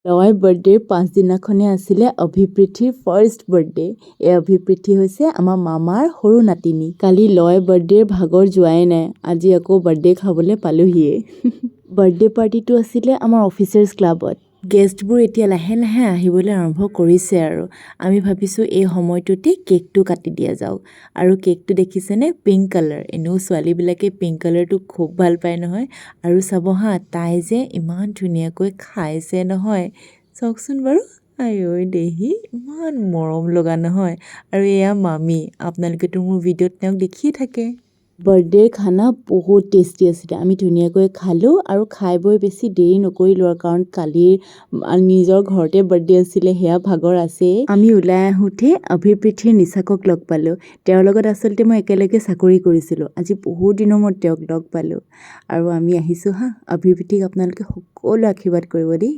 লয় বাৰ্থডেৰ পাছদিনাখনে আছিলে অভিপ্ৰীতিৰ first birthday. এই অভিপ্ৰীতি হৈছে আমাৰ মামাৰ সৰু নাতিনী। কালি লয় বাৰ্থডেৰ ভাগৰ যোৱাই নাই, আজি আকৌ বাৰ্থডে খাবলৈ পালোহিয়ে। বাৰ্থডে পাৰ্টিটো আছিলে আমাৰ অফিচাৰ্ছ ক্লাবত। গেষ্টবোৰ এতিয়া লাহে লাহে আহিবলৈ আৰম্ভ কৰিছে আৰু আমি ভাবিছোঁ এই সময়টোতে কেকটো কাটি দিয়া যাওক। আৰু কেকটো দেখিছেনে, পিংক কালাৰ। এনেও ছোৱালীবিলাকে পিংক কালাৰটো খুব ভাল পায় নহয়। আৰু চাব হা, তাই যে ইমান ধুনীয়াকৈ খাইছে নহয়, চাওকচোন বাৰু। আইঐ দেহি, ইমান মৰম লগা নহয়। আৰু এয়া মামী, আপোনালোকেতো মোৰ ভিডিঅ'ত তেওঁক দেখিয়ে থাকে। বাৰ্থডেৰ খানা বহুত টেষ্টি আছিলে। আমি ধুনীয়াকৈ খালোঁ আৰু খাই বৈ বেছি দেৰি নকৰিলোঁ আৰু কাৰণ কালিৰ নিজৰ ঘৰতে বাৰ্থডে আছিলে, সেয়া ভাগৰ আছেই। আমি ওলাই আহোঁতে অভিপ্ৰীতিৰ নিচাকক লগ পালোঁ। তেওঁৰ লগত আচলতে মই একেলগে চাকৰি কৰিছিলোঁ। আজি বহুত দিনৰ মূৰত তেওঁক লগ পালোঁ আৰু আমি আহিছোঁ হা। অভিপ্ৰীতিক আপোনালোকে সকলো আশীৰ্বাদ কৰিব দেই।